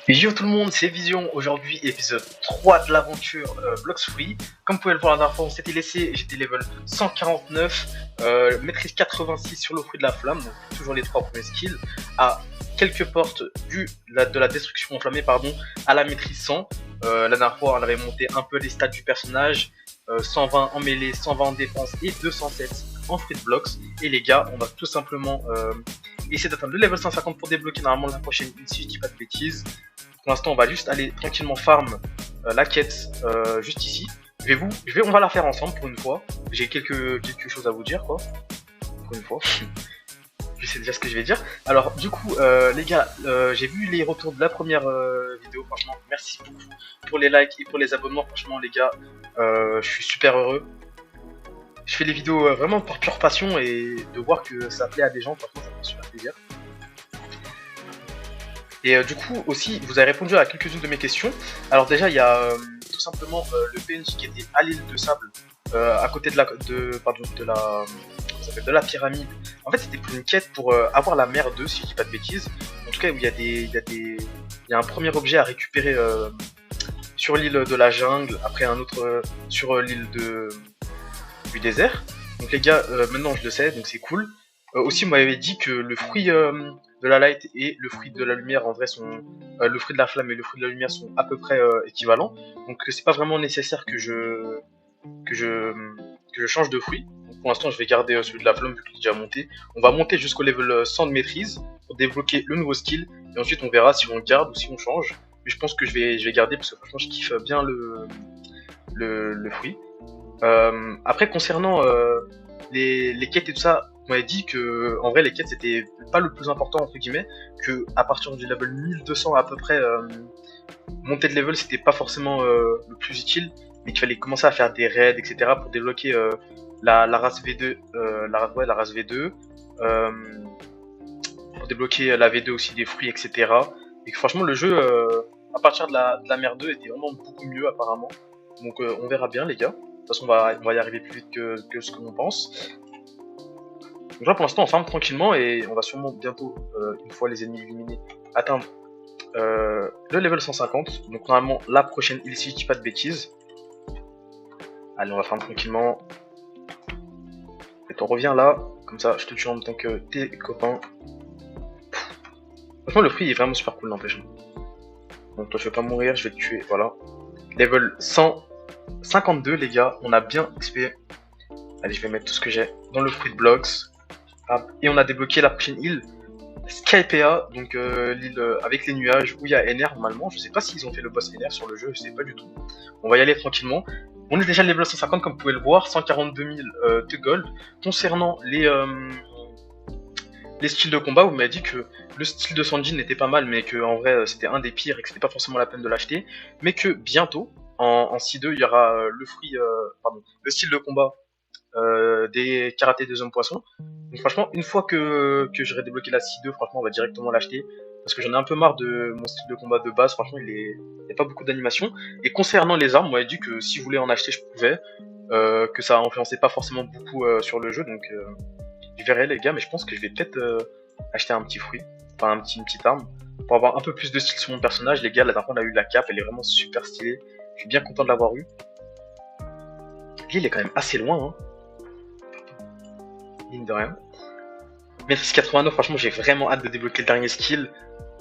Yo tout le monde, c'est Vision. Aujourd'hui, épisode 3 de l'aventure Blocks Free. Comme vous pouvez le voir la dernière fois, on s'était laissé, j'étais level 149, maîtrise 86 sur le fruit de la flamme, donc toujours les 3 premiers skills, à quelques portes de la destruction enflammée, à la maîtrise 100. La dernière fois, on avait monté un peu les stats du personnage, 120 en mêlée, 120 en défense et 207 en fruit de blocks. Et les gars, on va tout simplement essayer d'atteindre le level 150 pour débloquer normalement la prochaine île, si je dis pas de bêtises. Pour l'instant, on va juste aller tranquillement farm la quête juste ici. On va la faire ensemble pour une fois. J'ai quelques choses à vous dire, quoi. Pour une fois. Je sais déjà ce que je vais dire. Alors, du coup, les gars, j'ai vu les retours de la première vidéo. Franchement, merci beaucoup pour les likes et pour les abonnements. Franchement, les gars, je suis super heureux. Je fais les vidéos vraiment par pure passion et de voir que ça plaît à des gens, franchement, ça me fait super plaisir. Et du coup aussi, vous avez répondu à quelques-unes de mes questions. Alors déjà, il y a tout simplement le PNJ qui était à l'île de sable, à côté de la pyramide. En fait, c'était pour une quête pour avoir la mer 2, si je dis pas de bêtises. En tout cas, où il y a un premier objet à récupérer sur l'île de la jungle, après un autre sur l'île du désert. Donc les gars, maintenant je le sais, donc c'est cool. Aussi, vous m'avez dit que le fruit de la light et le fruit de la lumière, en vrai, sont le fruit de la flamme et le fruit de la lumière sont à peu près équivalents. Donc c'est pas vraiment nécessaire que je que je change de fruit. Donc, pour l'instant, je vais garder celui de la flamme vu qu'il est déjà monté. On va monter jusqu'au level 100 de maîtrise pour débloquer le nouveau skill et ensuite on verra si on le garde ou si on change. Mais je pense que je vais garder parce que franchement, je kiffe bien le fruit. Après, concernant les quêtes et tout ça, on m'avait dit que en vrai les quêtes c'était pas le plus important entre guillemets, que à partir du level 1200 à peu près, monter de level c'était pas forcément le plus utile, mais qu'il fallait commencer à faire des raids etc pour débloquer la race V2, la race V2, euh, pour débloquer la V2 aussi des fruits etc. Et que franchement le jeu à partir de la mer 2 était vraiment beaucoup mieux apparemment. Donc on verra bien les gars. De toute façon on va y arriver plus vite que ce que l'on pense. Donc là pour l'instant on farm tranquillement et on va sûrement bientôt, une fois les ennemis éliminés, atteindre le level 150. Donc normalement la prochaine île si je dis pas de bêtises. Allez on va farm tranquillement. Et on revient là, comme ça je te tue en même temps que tes copains. Franchement le fruit est vraiment super cool n'empêche. Donc toi je vais pas mourir, je vais te tuer, voilà. Level 152 les gars, on a bien XP. Allez je vais mettre tout ce que j'ai dans le fruit de blocks. Et on a débloqué la prochaine île, Skypea, donc l'île avec les nuages où il y a NR normalement. Je sais pas s'ils ont fait le boss NR sur le jeu, je sais pas du tout. On va y aller tranquillement. On est déjà level 150 comme vous pouvez le voir, 142 000 de gold. Concernant les styles de combat, vous m'avez dit que le style de Sanjin n'était pas mal, mais que en vrai c'était un des pires et que c'était pas forcément la peine de l'acheter. Mais que bientôt, en C2, il y aura le style de combat des karatés des hommes poissons. Donc franchement, une fois que j'aurai débloqué la C2, franchement, on va directement l'acheter. Parce que j'en ai un peu marre de mon style de combat de base. Franchement, il n'y a pas beaucoup d'animation. Et concernant les armes, on m'avait dit que si je voulais en acheter, je pouvais. Que ça influençait pas forcément beaucoup sur le jeu. Donc je verrai les gars, mais je pense que je vais peut-être acheter un petit fruit. Enfin, une petite arme. Pour avoir un peu plus de style sur mon personnage. Les gars, la dernière fois, on a eu la cape. Elle est vraiment super stylée. Je suis bien content de l'avoir eu. L'île est quand même assez loin. Hein. Mine de rien. Maîtrise 89, franchement, j'ai vraiment hâte de débloquer le dernier skill.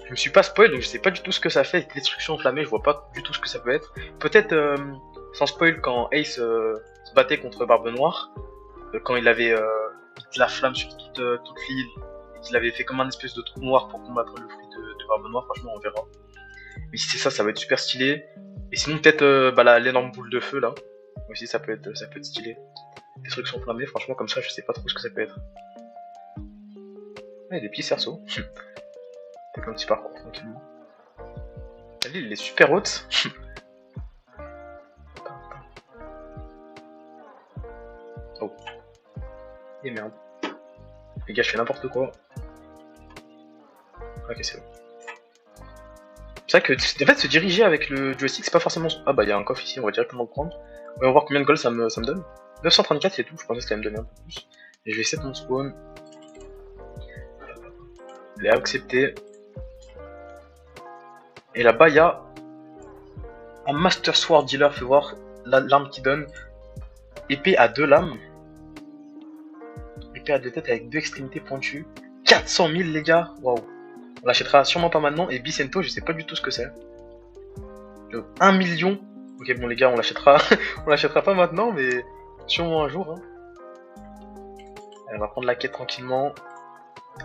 Je me suis pas spoil, donc je sais pas du tout ce que ça fait. Destruction enflammée, je vois pas du tout ce que ça peut être. Peut-être, sans spoil, quand Ace se battait contre Barbe Noire, quand il avait mis la flamme sur toute l'île, et qu'il avait fait comme un espèce de trou noir pour combattre le fruit de Barbe Noire, franchement, on verra. Mais si c'est ça, ça va être super stylé. Et sinon, peut-être l'énorme boule de feu là. Aussi, ça peut être stylé. Destruction enflammée, franchement, comme ça, je sais pas trop ce que ça peut être. Ah, il y a des petits cerceaux. T'as un petit parcours tranquillement. La ville, elle est super haute. Oh. Et merde. Les gars, je fais n'importe quoi. Ok, c'est bon. C'est vrai que en fait, se diriger avec le joystick, c'est pas forcément. Ah bah, il y a un coffre ici, on va directement le prendre. On va voir combien de gold ça me donne. 934, c'est tout, je pensais que ça allait me donner un peu plus. Et je vais essayer de mon spawn. Je l'ai accepté. Et là-bas, il y a un Master Sword Dealer, fais voir l'arme qui donne. Épée à 2 lames. Épée à 2 têtes avec 2 extrémités pointues. 400 000 les gars, waouh. On l'achètera sûrement pas maintenant. Et Bicento, je sais pas du tout ce que c'est. 1 million. Ok, bon les gars, on l'achètera. On l'achètera pas maintenant, mais sûrement un jour. Hein. Allez, on va prendre la quête tranquillement.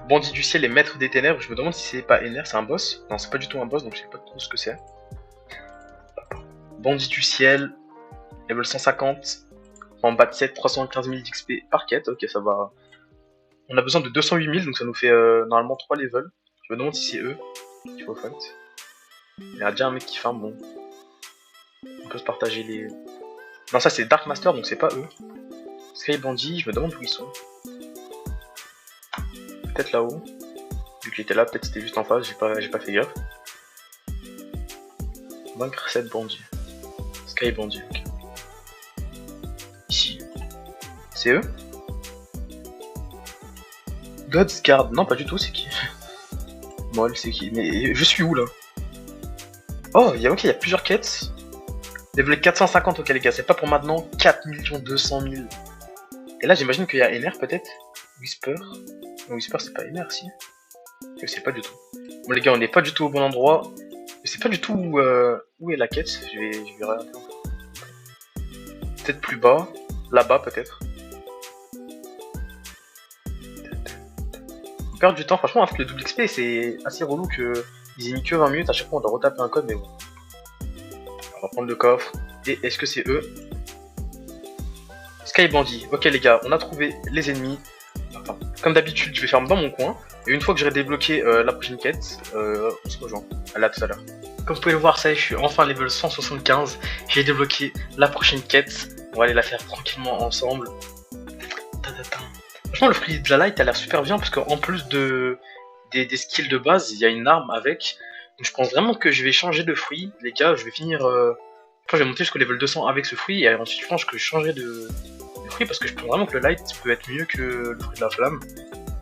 Bandit du ciel et maître des ténèbres. Je me demande si c'est pas Ener, c'est un boss. Non, c'est pas du tout un boss, donc je sais pas trop ce que c'est. Bandit du ciel. Level 150. En bas de 7, 315 000 d'XP par quête. Ok, ça va. On a besoin de 208 000, donc ça nous fait normalement 3 levels. Je me demande si c'est eux qu'il faut fight. Il y a déjà un mec qui farm, bon. On peut se partager les... Non, ça c'est Dark Master, donc c'est pas eux. Sky Bandit, je me demande où ils sont. Peut-être là-haut. Vu qu'il était là, peut-être c'était juste en face, j'ai pas fait gaffe. Vaincre 7 bandits. Sky Bandit, ok. Ici. C'est eux? God's Guard, non pas du tout, c'est qui? Moll, c'est qui? Mais je suis où là? Oh, ok, il y a plusieurs quêtes. Level 450, ok les gars, c'est pas pour maintenant. 4 200 000. Et là j'imagine qu'il y a Ener peut-être. Whisper. Non, Whisper c'est pas Ener si. Je sais pas du tout. Bon les gars, on n'est pas du tout au bon endroit. Je sais pas du tout où est la quête. Je vais regarder. Peut-être plus bas. Là-bas peut-être. On perd du temps, franchement avec le double XP c'est assez relou que ils aient mis que 20 minutes, à chaque fois on doit retaper un code mais bon. On va prendre le coffre. Et est-ce que c'est eux? Sky Bandit. Ok les gars, on a trouvé les ennemis. Enfin, comme d'habitude, je vais faire dans mon coin. Et une fois que j'aurai débloqué la prochaine quête, on se rejoint. À là tout à l'heure. Comme vous pouvez le voir, ça y est, je suis enfin level 175. J'ai débloqué la prochaine quête. On va aller la faire tranquillement ensemble. Franchement, le fruit de la light a l'air super bien parce qu'en plus des skills de base, il y a une arme avec. Donc je pense vraiment que je vais changer de fruit, les gars. Je vais finir. Je vais monter jusqu'au level 200 avec ce fruit et ensuite je pense que je changerai de fruit parce que je pense vraiment que le light peut être mieux que le fruit de la flamme.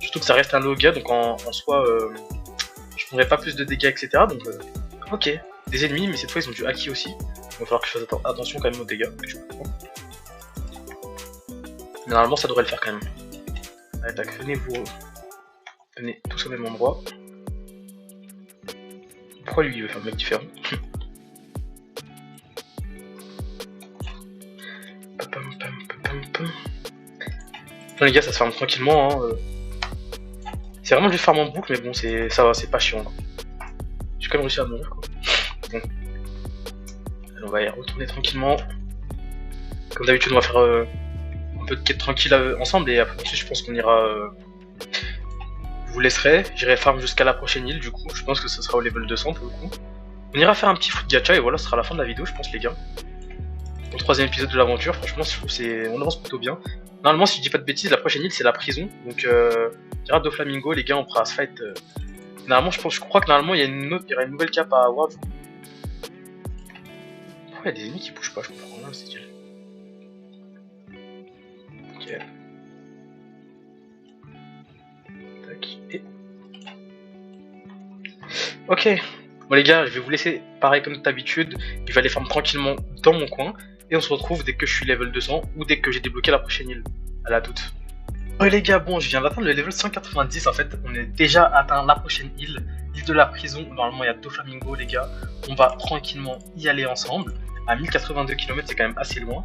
Surtout que ça reste un Loga, donc en soi, je prendrai pas plus de dégâts, etc. Donc, ok, des ennemis, mais cette fois ils ont du haki aussi. Il va falloir que je fasse attention quand même aux dégâts. Mais normalement, ça devrait le faire quand même. Allez, tac, venez tous au même endroit. Pourquoi lui il veut faire un mec différent? Non les gars, ça se farme tranquillement. Hein. C'est vraiment juste farm en boucle, mais bon, ça va, c'est pas chiant. J'ai quand même réussi à mourir quoi. Bon. Alors, on va y retourner tranquillement. Comme d'habitude, on va faire un peu de quête tranquille ensemble et après je pense qu'on ira. Je vous laisserai, j'irai farm jusqu'à la prochaine île du coup. Je pense que ce sera au level 200 pour le coup. On ira faire un petit foot gacha et voilà, ce sera la fin de la vidéo, je pense les gars. Au 3ème épisode de l'aventure, franchement, on avance plutôt bien. Normalement, si je dis pas de bêtises, la prochaine île c'est la prison. Donc, il y aura Doflamingo, les gars, on pourra se fight. Normalement, je crois que normalement il y aura une nouvelle cape à avoir. Pourquoi il y a des ennemis qui bougent pas? Je comprends rien, c'est stylé. Ok. Tac. Et... ok. Bon les gars, je vais vous laisser pareil comme d'habitude. Je vais aller farm tranquillement dans mon coin. Et on se retrouve dès que je suis level 200 ou dès que j'ai débloqué la prochaine île. À la toute. Ouais les gars, bon je viens d'atteindre le level 190 en fait. On est déjà atteint la prochaine île. L'île de la prison. Normalement il y a Doflamingo les gars. On va tranquillement y aller ensemble. À 1082 km c'est quand même assez loin.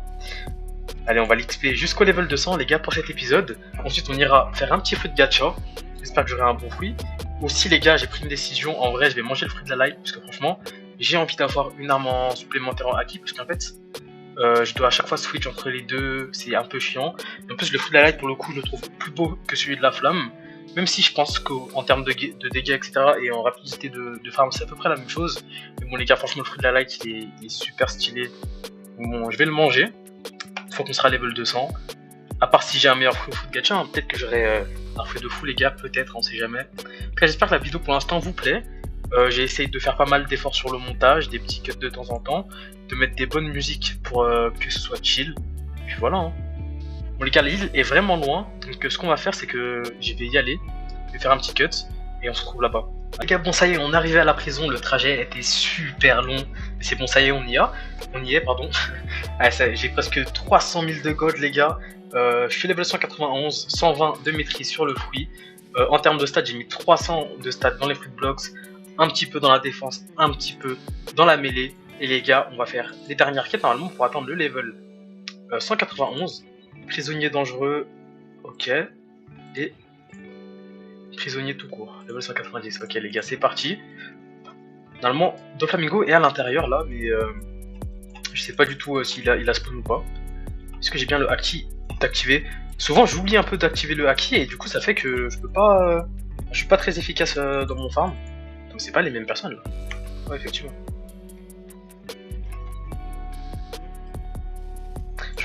Allez on va l'XP jusqu'au level 200 les gars pour cet épisode. Ensuite on ira faire un petit fruit de gacha. J'espère que j'aurai un bon fruit. Aussi les gars, j'ai pris une décision, en vrai je vais manger le fruit de la light parce que franchement j'ai envie d'avoir une arme en supplémentaire en haki parce qu'en fait je dois à chaque fois switch entre les deux, c'est un peu chiant. Et en plus le fruit de la light pour le coup je le trouve plus beau que celui de la flamme. Même si je pense qu'en termes de dégâts etc et en rapidité de farm c'est à peu près la même chose. Mais bon les gars franchement le fruit de la light il est super stylé. Bon je vais le manger, une fois qu'on sera level 200. À part si j'ai un meilleur fruit de gacha, hein, peut-être que j'aurai un fruit de fou les gars, peut-être, on sait jamais. Après j'espère que la vidéo pour l'instant vous plaît. J'ai essayé de faire pas mal d'efforts sur le montage, des petits cuts de temps en temps, de mettre des bonnes musiques pour que ce soit chill. Et puis voilà. Hein. Bon les gars, l'île est vraiment loin, donc ce qu'on va faire c'est que je vais y aller, je vais faire un petit cut et on se retrouve là-bas. Les gars, bon ça y est, on est arrivé à la prison, le trajet était super long. Mais c'est bon, ça y est, on y est, pardon. Ah, j'ai presque 300 000 de gold les gars. Je suis level 191, 120 de maîtrise sur le fruit. En termes de stats, j'ai mis 300 de stats dans les fruit blocks, un petit peu dans la défense, un petit peu dans la mêlée. Et les gars, on va faire les dernières quêtes normalement pour atteindre le level 191. Prisonnier dangereux, ok. Et prisonnier tout court, level 190. Ok les gars, c'est parti. Normalement, Doflamingo est à l'intérieur là, mais je sais pas du tout s'il a spawn ou pas. Est-ce que j'ai bien le haki d'activer? Souvent j'oublie un peu d'activer le haki et du coup ça fait que je peux pas... je suis pas très efficace dans mon farm. Donc c'est pas les mêmes personnes là. Ouais effectivement.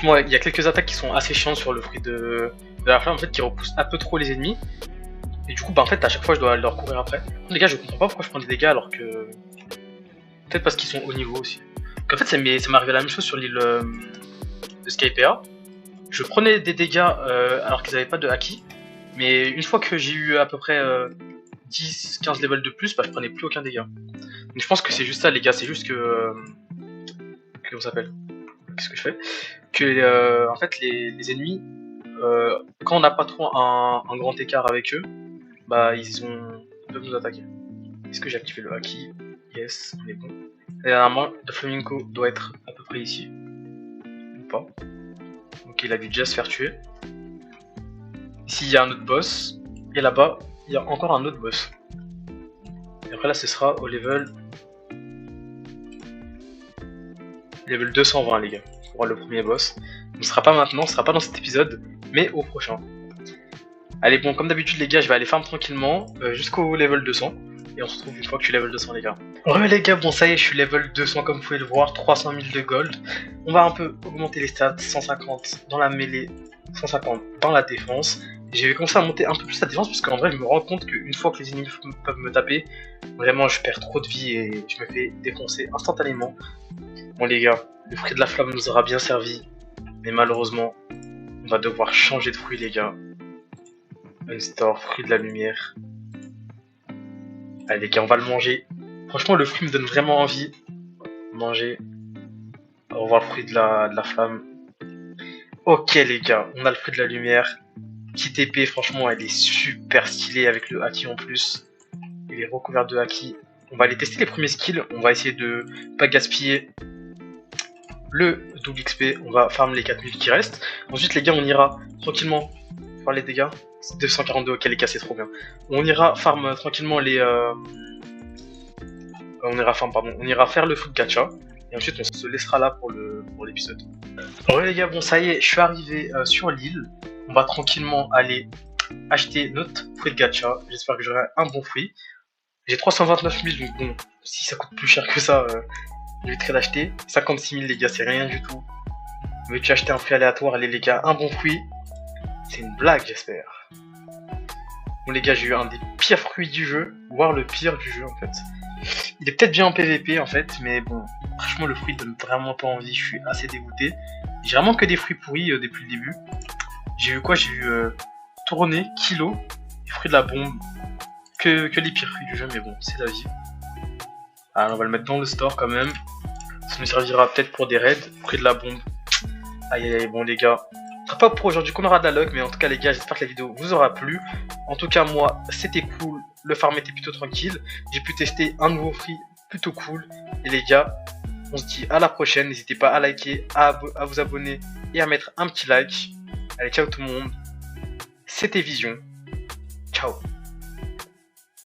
Moi il y a quelques attaques qui sont assez chiantes sur le fruit de la flamme en fait qui repoussent un peu trop les ennemis. Et du coup bah en fait à chaque fois je dois leur courir après. Les gars je comprends pas pourquoi je prends des dégâts alors que... Peut-être parce qu'ils sont haut niveau aussi. Donc en fait ça m'est arrivé la même chose sur l'île de Skypea. Je prenais des dégâts alors qu'ils n'avaient pas de haki. Mais une fois que j'ai eu à peu près 10-15 levels de plus, bah je prenais plus aucun dégât. Donc je pense que c'est juste ça les gars, c'est juste que... comment ça s'appelle? Qu'est-ce que je fais? Que en fait les ennemis, quand on n'a pas trop un grand écart avec eux, bah ils peuvent nous attaquer. Est-ce que j'ai activé le haki? Yes, on est bon. Et normalement, le Flamingo doit être à peu près ici. Ou pas. Donc il a dû déjà se faire tuer. Ici il y a un autre boss. Et là-bas, il y a encore un autre boss. Et après là, ce sera au level 220 les gars. Pour le premier boss. Ce ne sera pas maintenant, ce sera pas dans cet épisode, mais au prochain. Allez bon, comme d'habitude les gars, je vais aller farm tranquillement jusqu'au level 200. Et on se retrouve une fois que je suis level 200 les gars. Ouais les gars, bon ça y est, je suis level 200 comme vous pouvez le voir, 300 000 de gold. On va un peu augmenter les stats, 150 dans la mêlée, 150 dans la défense. J'ai commencé à monter un peu plus la défense parce qu'en vrai je me rends compte qu'une fois que les ennemis peuvent me taper, vraiment je perds trop de vie et je me fais défoncer instantanément. Bon les gars, le fruit de la flamme nous aura bien servi, mais malheureusement, on va devoir changer de fruit les gars. Unstore, fruit de la lumière. Allez les gars, on va le manger. Franchement, le fruit me donne vraiment envie. Manger. Au revoir le fruit de la flamme. Ok les gars, on a le fruit de la lumière. Petite épée, franchement, elle est super stylée avec le haki en plus. Il est recouvert de haki. On va aller tester les premiers skills. On va essayer de pas gaspiller le double XP. On va farm les 4000 qui restent. Ensuite les gars, on ira tranquillement faire les dégâts. 242, ok les gars, c'est trop bien. On ira farm tranquillement les... on ira faire le foot gacha. Et ensuite on se laissera là pour l'épisode. Ouais les gars, bon ça y est, je suis arrivé sur l'île. On va tranquillement aller acheter notre fruit de gacha. J'espère que j'aurai un bon fruit. J'ai 329 000, donc bon, si ça coûte plus cher que ça, j'éviterai d'acheter. 56 000 les gars, c'est rien du tout. Veux-tu acheter un fruit aléatoire? Allez les gars, un bon fruit. C'est une blague j'espère. Bon les gars, j'ai eu un des pires fruits du jeu, voire le pire du jeu en fait. Il est peut-être bien en PVP en fait, mais bon, franchement le fruit donne vraiment pas envie, je suis assez dégoûté. J'ai vraiment que des fruits pourris depuis le début. J'ai eu quoi? J'ai eu tourné, kilo, et fruits de la bombe. Que les pires fruits du jeu, mais bon, c'est la vie. Alors on va le mettre dans le store quand même. Ça nous servira peut-être pour des raids, fruits de la bombe. Aïe aïe aïe, bon les gars. Ce sera pas pour aujourd'hui qu'on aura de la luck, mais en tout cas les gars, j'espère que la vidéo vous aura plu. En tout cas moi, c'était cool, le farm était plutôt tranquille. J'ai pu tester un nouveau fruit plutôt cool. Et les gars, on se dit à la prochaine. N'hésitez pas à liker, à vous abonner et à mettre un petit like. Allez, ciao tout le monde. C'était Vision. Ciao.